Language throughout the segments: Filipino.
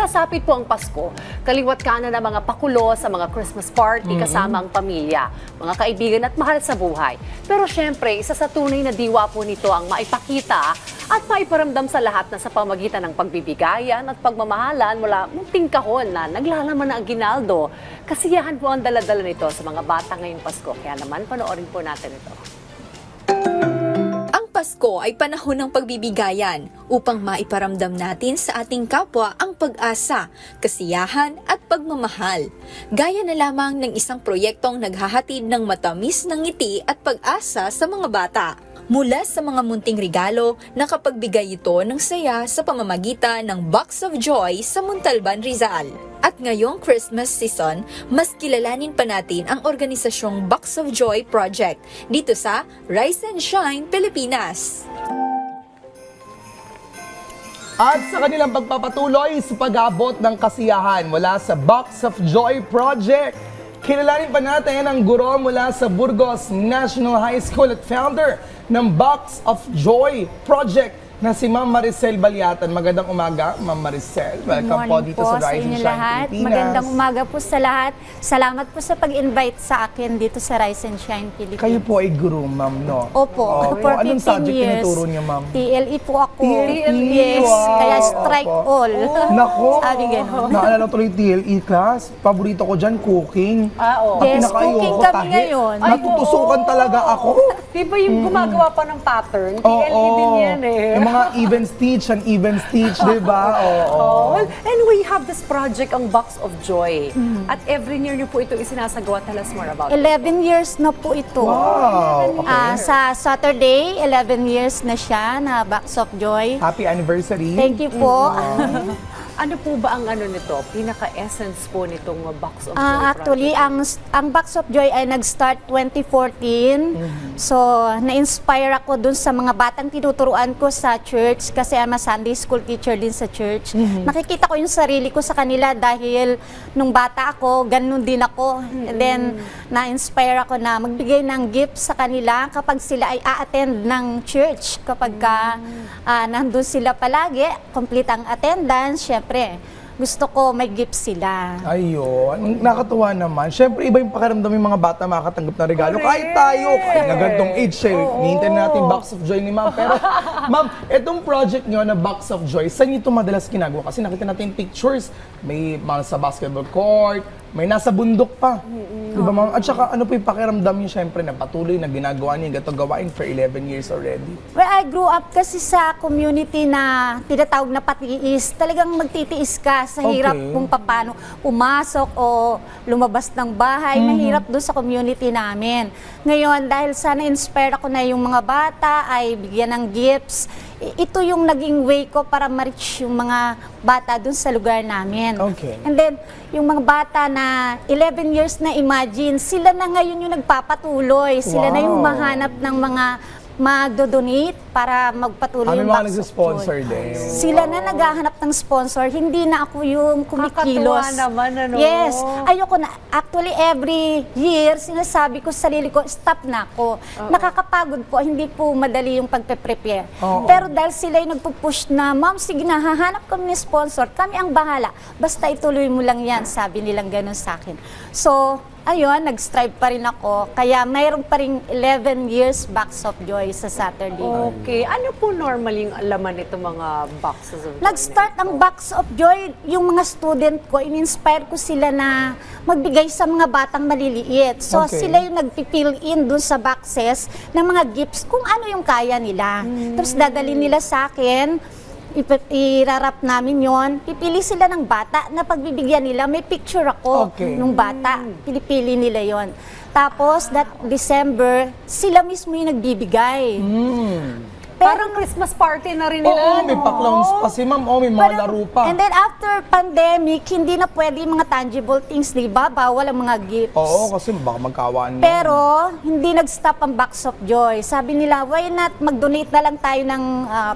sasapit po ang Pasko, kaliwat kanan ng mga pakulo sa mga Christmas party kasama ang pamilya, mga kaibigan at mahal sa buhay. Pero syempre, isa sa tunay na diwa po nito ang maipakita at maiparamdam sa lahat na sa pamagitan ng pagbibigayan at pagmamahalan mula munting kahon na naglalaman ng aginaldo. Kasiyahan po ang daladala nito sa mga bata ngayong Pasko. Kaya naman, panoorin po natin ito. Pasko ay panahon ng pagbibigayan upang maiparamdam natin sa ating kapwa ang pag-asa, kasiyahan at pagmamahal. Gaya na lamang ng isang proyektong naghahatid ng matamis na ngiti at pag-asa sa mga bata. Mula sa mga munting regalo, nakapagbigay ito ng saya sa pamamagitan ng Box of Joy sa Montalban, Rizal. At ngayong Christmas season, mas kilalanin pa natin ang organisasyong Box of Joy Project dito sa Rise and Shine, Pilipinas. At sa kanilang pagpapatuloy sa pag-abot ng kasiyahan mula sa Box of Joy Project, kilalanin pa natin ang guro mula sa Burgos National High School at founder ng Box of Joy Project na si Ma'am Maricel Balyatan. Magandang umaga, Ma'am Maricel. Welcome po dito sa Rise and Shine Pilipinas. Magandang umaga po sa lahat. Salamat po sa pag-invite sa akin dito sa Rise and Shine Pilipinas. Kayo po ay guro, Ma'am, no? Opo. For 15 Anong subject years, tinuturo niyo, Ma'am? TLE po ako. TLE, Yes, wow. kaya strike Opo. all. Nako, Sabi gano'n. naalala ko tuloy TLE class. Paborito ko dyan, cooking. Oo. Ang Yes, pinakaayoko, cooking kami tahi. ngayon. Natutusukan talaga ako. Di ba yung gumagawa pa ng pattern? TLE din yan eh. Yung mga even stitch and even stitch, di ba? Oo. And we have this project, ang Box of Joy. At every year niyo po ito isinasagawa. Tell us more about it. 11 years na po ito. Wow. Okay. Sa Saturday, 11 years na siya na Box of Joy. Happy anniversary. Thank you po. Ano po ba ang ano nito? Pinaka-essence po nitong Box of Joy Actually, project? ang Box of Joy ay nag-start 2014. So, na-inspire ako dun sa mga batang tinuturuan ko sa church kasi I'm a Sunday school teacher din sa church. Nakikita ko yung sarili ko sa kanila dahil nung bata ako, ganun din ako. And then, na-inspire ako na magbigay ng gift sa kanila kapag sila ay a-attend ng church. Kapag nandun sila palagi, complete ang attendance, syempre, gusto ko may gift sila. Ayun, nakatuwa naman. Siyempre, iba yung pakiramdam yung mga bata makakatanggap ng regalo. Kahit tayo, kahit na ganitong age, hihintay natin Box of Joy ni Ma'am. Pero, Ma'am, itong project nyo na Box of Joy, saan nyo ito madalas ginagawa? Kasi nakita natin yung pictures, may mga sa basketball court, may nasa bundok pa. Diba, Ma'am? At saka, ano po yung pakiramdam nyo, siyempre, na patuloy na ginagawa nyo yung gato gawain for 11 years already? Well, I grew up kasi sa community na tinatawag na patiis. Talagang magtitiis ka sa hirap kung paano pumasok o lumabas ng bahay. Mahirap doon sa community namin. Ngayon, dahil sana inspire ako na yung mga bata ay bigyan ng gifts, ito yung naging way ko para ma-reach yung mga bata dun sa lugar namin. Okay. And then, yung mga bata na 11 years na imagine, sila na ngayon yung nagpapatuloy. Sila na yung mahanap ng mga magdo-donate para magpatuloy yung May mga Box of nag-sponsor Joy. din. Sila na naghahanap ng sponsor, hindi na ako yung kumikilos. Kakatuwa naman, ano? Yes. Ayoko na. Actually, every year, sinasabi ko sa sarili ko, stop na ako. Nakakapagod po, hindi po madali yung pagpe-prepare. Pero dahil sila yung nagpo-push na, Ma'am, sige na, hahanap kami ng sponsor, kami ang bahala. Basta ituloy mo lang yan, sabi nilang gano'n sa akin. So, ayun, nag-strive pa rin ako. Kaya mayroon pa rin 11 years Box of Joy sa Saturday. Okay. Ano po normally yung laman nito mga boxes of joy? Nag-start ang Box of Joy, yung mga student ko, in-inspire ko sila na magbigay sa mga batang maliliit. So sila yung nag-fill in dun sa boxes ng mga gifts kung ano yung kaya nila. Tapos dadalhin nila sa akin, irarap namin yon. Pipili sila ng bata na pagbibigyan nila. May picture ako nung bata. Pinipili nila yon. Tapos, that December, sila mismo yung nagbibigay. Parang Christmas party na rin nila. Oo, may pa-clowns pa si Ma'am. May mga laro pa. And then after pandemic, hindi na pwede yung mga tangible things, di ba? Bawal ang mga gifts. Oo, kasi baka magkawaan. Pero, hindi nag-stop ang Box of Joy. Sabi nila, why not mag-donate na lang tayo ng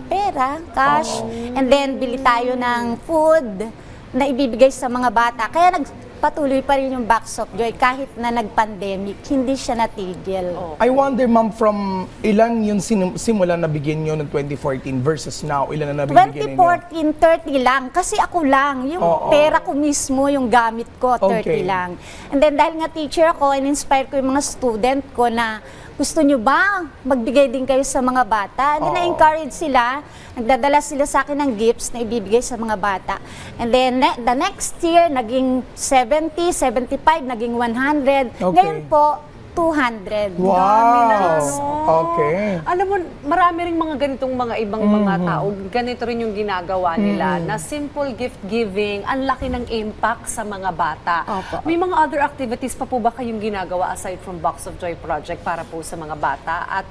pera, cash, and then bili tayo ng food na ibibigay sa mga bata. Kaya patuloy pa rin yung Box of Joy kahit na nag-pandemic, hindi siya natigil. I wonder, ma'am, from ilan yung simula na bigyan nyo ng 2014 versus now, ilan na nabibigyan ninyo? 2014, 30 lang. Kasi ako lang, yung pera ko mismo, yung gamit ko, 30 Okay. lang. And then dahil nga teacher ako, in-inspire ko yung mga student ko na gusto nyo ba magbigay din kayo sa mga bata? And then na-encourage sila, nagdadala sila sa akin ng gifts na ibibigay sa mga bata. And then the next year, naging 70, 75, naging 100. Okay. Ngayon po, 200. Wow! Okay. Alam mo, marami ring mga ganitong mga ibang mga tao. Ganito rin yung ginagawa nila na simple gift giving, ang laki ng impact sa mga bata. Opo. May mga other activities pa po ba kayong ginagawa aside from Box of Joy Project para po sa mga bata? At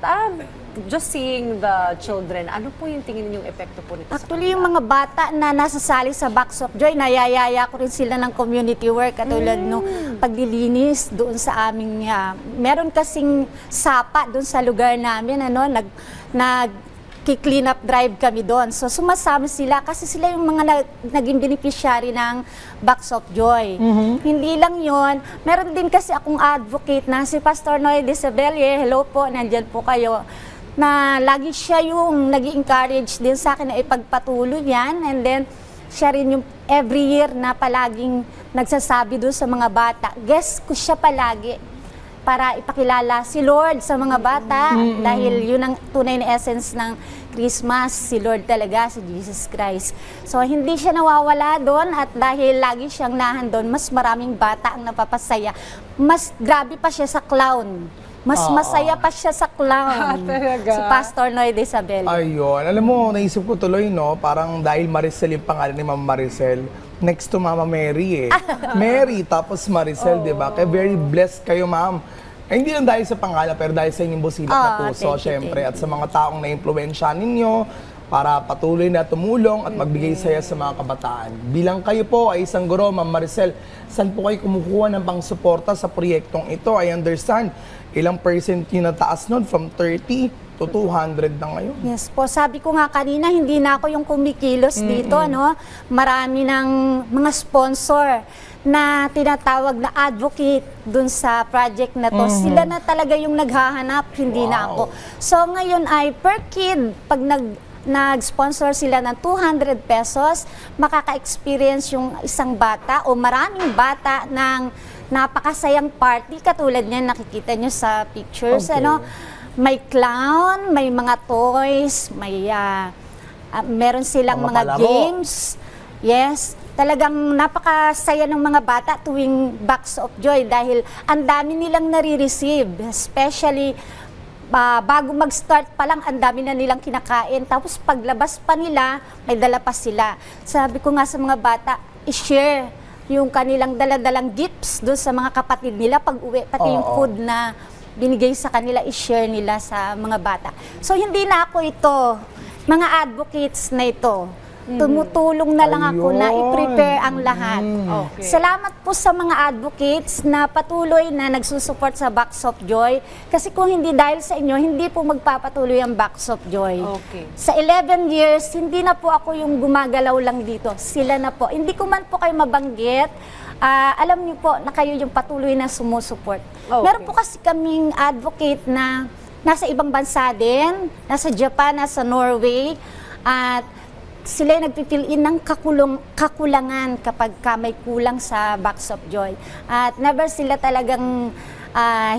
just seeing the children, ano po yung tingin ninyong epekto po nito Actually, yung mga bata na nasasali sa Box of Joy, nayayaya ko rin sila ng community work katulad nung paglilinis doon sa aming, meron kasing sapa doon sa lugar namin, nag-clean up drive kami doon. So sumasama sila kasi sila yung mga naging beneficiary ng Box of Joy. Hindi lang yon, meron din kasi akong advocate na si Pastor Noy de Sabelle. Hello po, nandyan po kayo. Na lagi siya yung nag-encourage din sa akin na ipagpatuloy yan. And then, siya rin yung every year na palaging nagsasabi doon sa mga bata. Guess ko siya palagi para ipakilala si Lord sa mga bata. Dahil yun ang tunay na essence ng Christmas, si Lord talaga, si Jesus Christ. So, hindi siya nawawala doon at dahil lagi siyang nahan doon, mas maraming bata ang napapasaya. Mas grabe pa siya sa clown. Mas masaya pa siya sa clown. Talaga? Si Pastor Noy de Sabelle. Ayun. Alam mo, naisip ko tuloy, no? Parang dahil Maricel yung pangalan ni Ma'am Maricel, next to Mama Mary eh. Mary, tapos Maricel, di ba? Kaya very blessed kayo, ma'am. Ay, hindi lang dahil sa pangalan, pero dahil sa inyong busilak na puso, thank you, syempre. thank At sa mga taong na-impluwensya ninyo, para patuloy na tumulong at magbigay saya sa mga kabataan. Bilang kayo po ay isang guro, Ma'am Maricel, saan po kayo kumukuha ng pangsuporta sa proyektong ito? I understand, ilang percent yung nataas nun from 30 to 200 na ngayon. Yes po, sabi ko nga kanina, hindi na ako yung kumikilos dito, no? Marami ng mga sponsor na tinatawag na advocate dun sa project na to. Sila na talaga yung naghahanap, hindi na ako. So ngayon ay per kid, pag nag-sponsor sila ng 200 pesos, makaka-experience yung isang bata o maraming bata ng napakasayang party. Katulad niyan, nakikita nyo sa pictures. Okay. May clown, may mga toys, may meron silang Mga mga palaro. games. Yes, talagang napakasaya ng mga bata tuwing Box of Joy dahil ang dami nilang nare-receive, especially bago mag-start pa lang, ang dami na nilang kinakain. Tapos paglabas pa nila, may dala pa sila. Sabi ko nga sa mga bata, i-share yung kanilang dala-dalang gifts doon sa mga kapatid nila pag uwi. Pati yung food na binigay sa kanila, i-share nila sa mga bata. So hindi na ako ito, mga advocates na ito. Tumutulong na lang ako na Ayun. i-prepare ang lahat. Okay. Salamat po sa mga advocates na patuloy na nagsusupport sa Box of Joy. Kasi kung hindi dahil sa inyo, hindi po magpapatuloy ang Box of Joy. Okay. Sa 11 years, hindi na po ako yung gumagalaw lang dito. Sila na po. Hindi ko man po kayo mabanggit. Alam niyo po na kayo yung patuloy na sumusuport. Okay. Meron po kasi kaming advocate na nasa ibang bansa din, nasa Japan, nasa Norway, at sila yung nagpifill in ng kakulangan kapag may kulang sa Box of Joy. At never sila talagang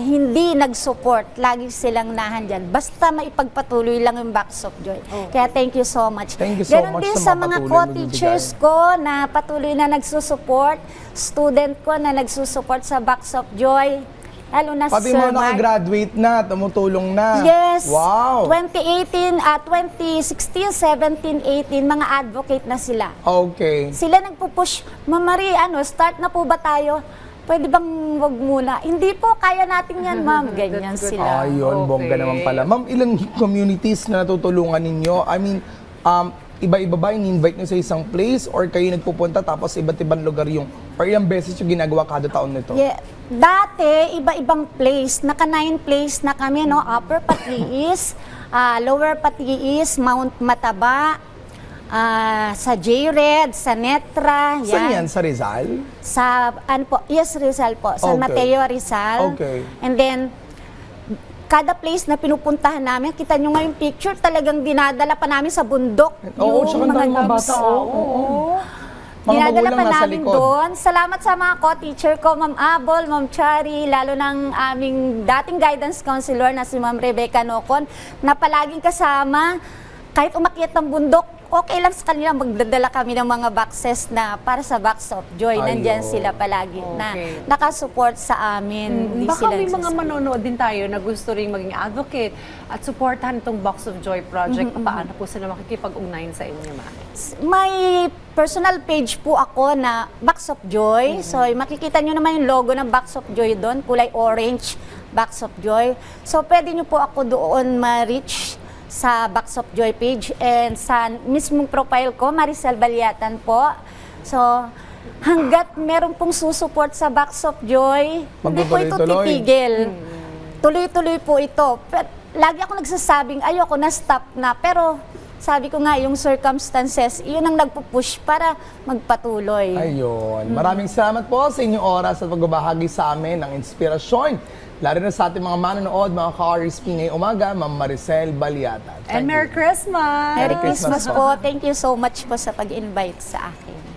hindi nag-support. Lagi silang nahandyan. Basta maipagpatuloy lang yung Box of Joy. Kaya thank you so much. Thank you so Ganon much din sa sa mga mga patuloy co-teachers ko na patuloy na nagsusupport, student ko na nagsusupport sa Box of Joy. Lalo na Pati si mga Sir Mark. nakagraduate na, tumutulong na. Yes. Wow. 2018, 2016, 17, 18, mga advocate na sila. Okay. Sila nagpupush, Ma'am Marie, start na po ba tayo? Pwede bang wag muna? Hindi po, kaya natin yan, ma'am. Ganyan That's good. sila. Ayun, bongga Okay. naman pala. Ma'am, ilang communities na natutulungan ninyo? I mean, iba-iba ba yung invite nyo sa isang place or kayo nagpupunta tapos iba't ibang lugar yung or ilang beses yung ginagawa kada taon nito? Yeah. Dati, iba-ibang place. Naka-9 place na kami, no? Upper Patiis, Lower Patiis, Mount Mataba, Sa J-Red, sa Netra, Saan yan? Sa Rizal? Sa, ano po, yes, Rizal po. San Okay. Mateo, Rizal. Okay. And then, kada place na pinupuntahan namin, kita nyo nga yung picture, talagang dinadala pa namin sa bundok. Oo, yung tsaka ang daming mga dogs. bata. Oo. Mga Dinadala magulang pa nasa namin likod. doon. Salamat sa mga co-teacher ko, Ma'am Abol, Ma'am Chari, lalo ng aming dating guidance counselor na si Ma'am Rebecca Nocon, na palaging kasama. Kahit umakyat ng bundok, okay lang sa kanila, magdadala kami ng mga boxes na para sa Box of Joy. Nandyan Ayun. sila palagi na Okay. nakasupport sa amin. Hindi Baka sila may mga nagsasama. manonood din tayo na gusto rin maging advocate at supportahan itong Box of Joy project. Paano po sila makikipag-ugnayan sa inyo, ma'am? May personal page po ako na Box of Joy. So, makikita nyo naman yung logo ng Box of Joy doon, kulay orange, Box of Joy. So, pwede nyo po ako doon ma-reach sa Box of Joy page and sa mismong profile ko, Maricel Balyatan po. So, hanggat meron pong susuport sa Box of Joy, hindi po ito Magtutuloy-tuloy. titigil. Tuloy-tuloy po ito. Pero, lagi ako nagsasabing, ayoko na, stop na. Pero, sabi ko nga, yung circumstances, yun ang nagpupush para magpatuloy. Ayun. Maraming salamat po sa inyong oras at pagbabahagi sa amin ng inspirasyon. Lalo na sa ating mga manonood, mga ka-RSP ngayong umaga, Ma'am Maricel Balyatan. And Merry Christmas! Merry Christmas Christmas po. Thank you so much po sa pag-invite sa akin.